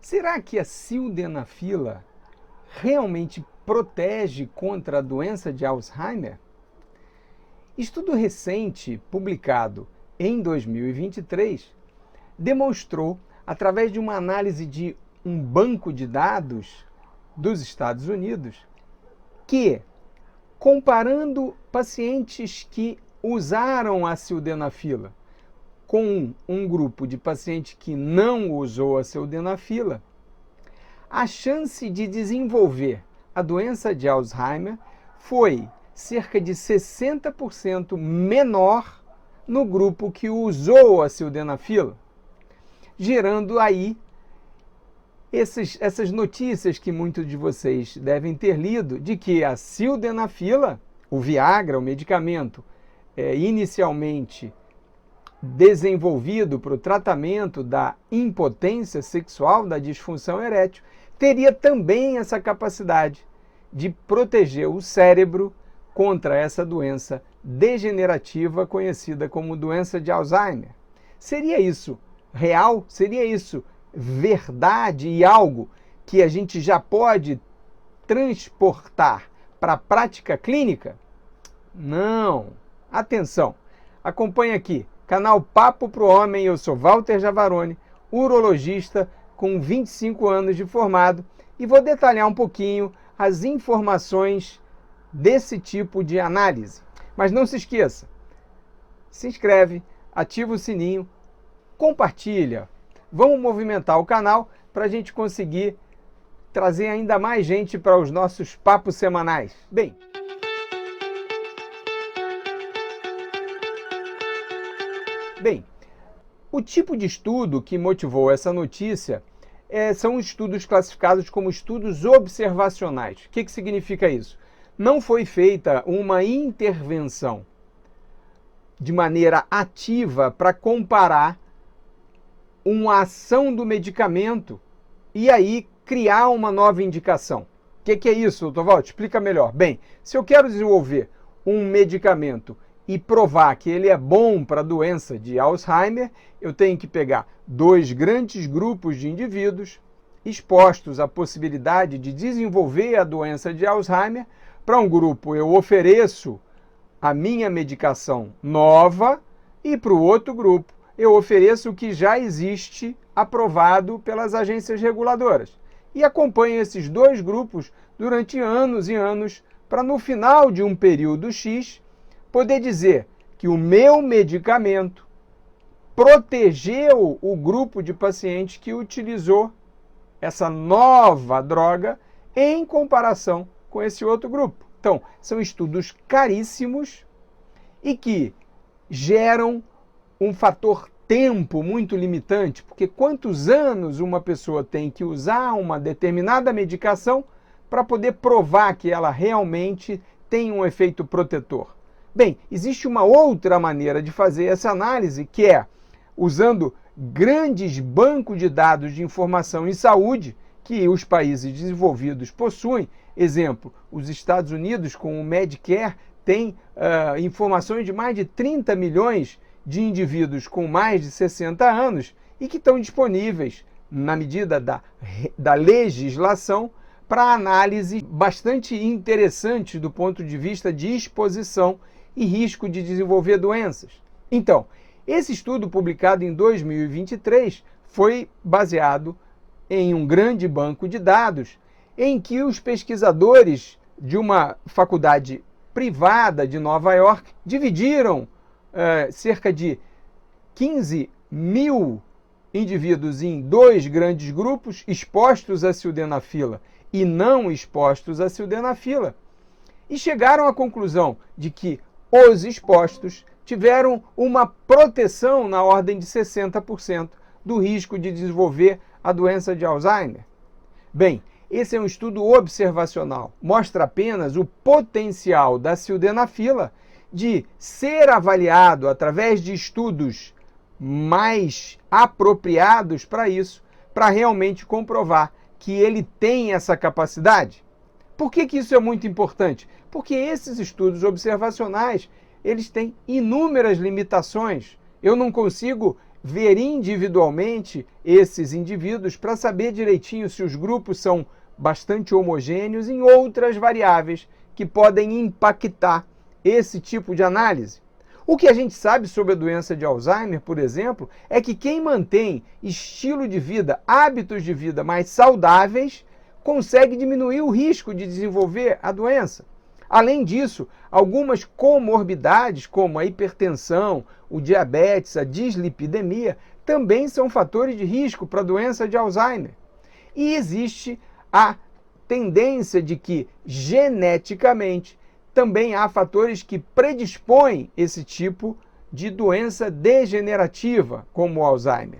Será que a sildenafila realmente protege contra a doença de Alzheimer? Estudo recente, publicado em 2023, demonstrou, através de uma análise de um banco de dados dos Estados Unidos, que, comparando pacientes que usaram a sildenafila com um grupo de pacientes que não usou a sildenafila, a chance de desenvolver a doença de Alzheimer foi cerca de 60% menor no grupo que usou a sildenafila, gerando aí essas notícias que muitos de vocês devem ter lido, de que a sildenafila, o Viagra, o medicamento inicialmente desenvolvido para o tratamento da impotência sexual, da disfunção erétil, teria também essa capacidade de proteger o cérebro contra essa doença degenerativa conhecida como doença de Alzheimer. Seria isso real? Seria isso verdade e algo que a gente já pode transportar para a prática clínica? Não. Atenção. Acompanhe aqui. Canal Papo Pro Homem, eu sou Walter Javaroni, urologista com 25 anos de formado e vou detalhar um pouquinho as informações desse tipo de análise. Mas não se esqueça, se inscreve, ativa o sininho, compartilha. Vamos movimentar o canal para a gente conseguir trazer ainda mais gente para os nossos papos semanais. Bem, o tipo de estudo que motivou essa notícia são estudos classificados como estudos observacionais. O que significa isso? Não foi feita uma intervenção de maneira ativa para comparar uma ação do medicamento e aí criar uma nova indicação. O que é isso, doutor Walter? Explica melhor. Bem, se eu quero desenvolver um medicamento e provar que ele é bom para a doença de Alzheimer, eu tenho que pegar dois grandes grupos de indivíduos expostos à possibilidade de desenvolver a doença de Alzheimer. Para um grupo eu ofereço a minha medicação nova e para o outro grupo eu ofereço o que já existe aprovado pelas agências reguladoras. E acompanho esses dois grupos durante anos e anos para no final de um período X poder dizer que o meu medicamento protegeu o grupo de pacientes que utilizou essa nova droga em comparação com esse outro grupo. Então, são estudos caríssimos e que geram um fator tempo muito limitante, porque quantos anos uma pessoa tem que usar uma determinada medicação para poder provar que ela realmente tem um efeito protetor? Bem, existe uma outra maneira de fazer essa análise, que é usando grandes bancos de dados de informação em saúde que os países desenvolvidos possuem. Exemplo, os Estados Unidos, com o Medicare, tem informações de mais de 30 milhões de indivíduos com mais de 60 anos e que estão disponíveis, na medida da legislação, para análise bastante interessante do ponto de vista de exposição e risco de desenvolver doenças. Então, esse estudo publicado em 2023 foi baseado em um grande banco de dados em que os pesquisadores de uma faculdade privada de Nova York dividiram cerca de 15 mil indivíduos em dois grandes grupos expostos à sildenafila e não expostos à sildenafila e chegaram à conclusão de que os expostos tiveram uma proteção na ordem de 60% do risco de desenvolver a doença de Alzheimer. Bem, esse é um estudo observacional, mostra apenas o potencial da sildenafila de ser avaliado através de estudos mais apropriados para isso, para realmente comprovar que ele tem essa capacidade. Por que isso é muito importante? Porque esses estudos observacionais, eles têm inúmeras limitações. Eu não consigo ver individualmente esses indivíduos para saber direitinho se os grupos são bastante homogêneos em outras variáveis que podem impactar esse tipo de análise. O que a gente sabe sobre a doença de Alzheimer, por exemplo, é que quem mantém estilo de vida, hábitos de vida mais saudáveis, consegue diminuir o risco de desenvolver a doença. Além disso, algumas comorbidades, como a hipertensão, o diabetes, a dislipidemia, também são fatores de risco para a doença de Alzheimer. E existe a tendência de que, geneticamente, também há fatores que predispõem esse tipo de doença degenerativa, como o Alzheimer.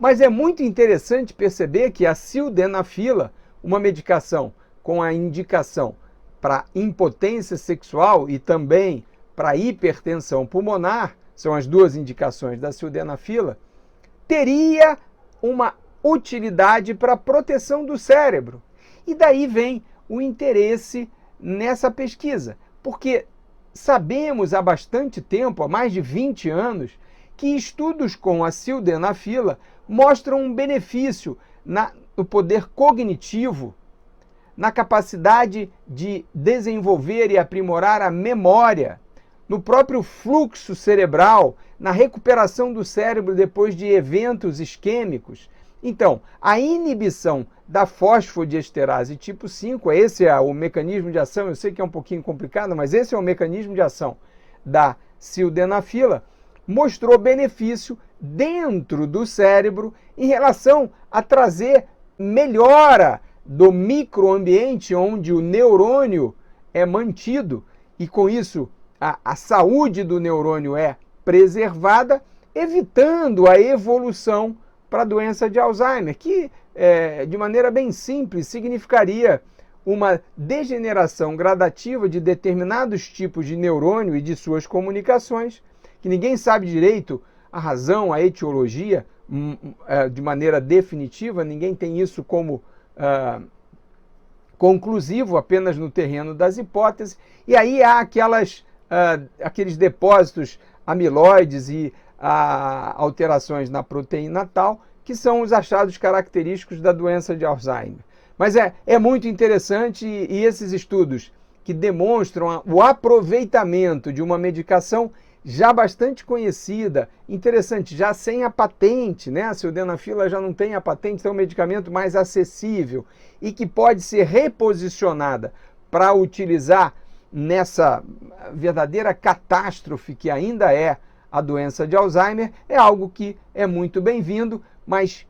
Mas é muito interessante perceber que a sildenafila, uma medicação com a indicação para impotência sexual e também para hipertensão pulmonar, são as duas indicações da sildenafila, teria uma utilidade para a proteção do cérebro. E daí vem o interesse nessa pesquisa, porque sabemos há bastante tempo, há mais de 20 anos, que estudos com a sildenafila mostram um benefício no poder cognitivo, na capacidade de desenvolver e aprimorar a memória, no próprio fluxo cerebral, na recuperação do cérebro depois de eventos isquêmicos. Então, a inibição da fosfodiesterase tipo 5, esse é o mecanismo de ação, eu sei que é um pouquinho complicado, mas esse é o mecanismo de ação da sildenafila, mostrou benefício dentro do cérebro em relação a trazer melhora do microambiente onde o neurônio é mantido e com isso a saúde do neurônio é preservada, evitando a evolução para a doença de Alzheimer, que de maneira bem simples significaria uma degeneração gradativa de determinados tipos de neurônio e de suas comunicações, que ninguém sabe direito a razão, a etiologia de maneira definitiva, ninguém tem isso como conclusivo, apenas no terreno das hipóteses, e aí há aqueles depósitos amiloides e alterações na proteína tal, que são os achados característicos da doença de Alzheimer. Mas é muito interessante e esses estudos que demonstram o aproveitamento de uma medicação já bastante conhecida, interessante, já sem a patente, né? A sildenafila já não tem a patente, então é um medicamento mais acessível e que pode ser reposicionada para utilizar nessa verdadeira catástrofe que ainda é a doença de Alzheimer, é algo que é muito bem-vindo, mas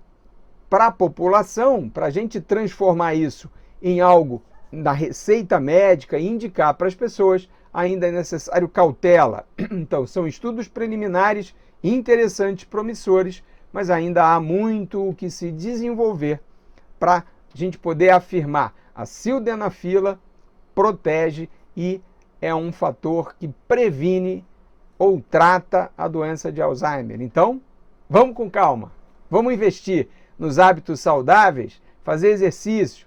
para a população, para a gente transformar isso em algo na receita médica e indicar para as pessoas, ainda é necessário cautela. Então, são estudos preliminares interessantes, promissores, mas ainda há muito o que se desenvolver para a gente poder afirmar a sildenafila protege e é um fator que previne ou trata a doença de Alzheimer. Então, vamos com calma. Vamos investir nos hábitos saudáveis, fazer exercício,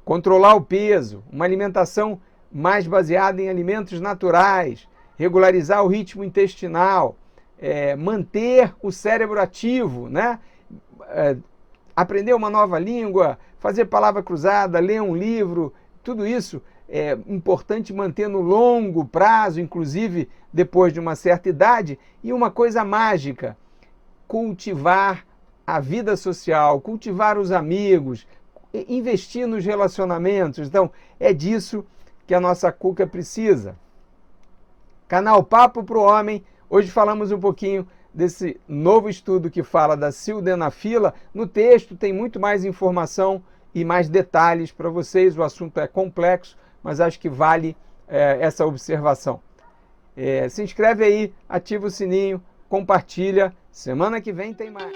controlar o peso, uma alimentação mais baseada em alimentos naturais, regularizar o ritmo intestinal, manter o cérebro ativo, né? Aprender uma nova língua, fazer palavra cruzada, ler um livro, tudo isso é importante manter no longo prazo, inclusive depois de uma certa idade. E uma coisa mágica, cultivar a vida social, cultivar os amigos, investir nos relacionamentos. Então, é disso que a nossa Cuca precisa. Canal Papo para o Homem. Hoje falamos um pouquinho desse novo estudo que fala da sildenafila. No texto tem muito mais informação e mais detalhes para vocês. O assunto é complexo, mas acho que vale essa observação. Se inscreve aí, ativa o sininho, compartilha. Semana que vem tem mais.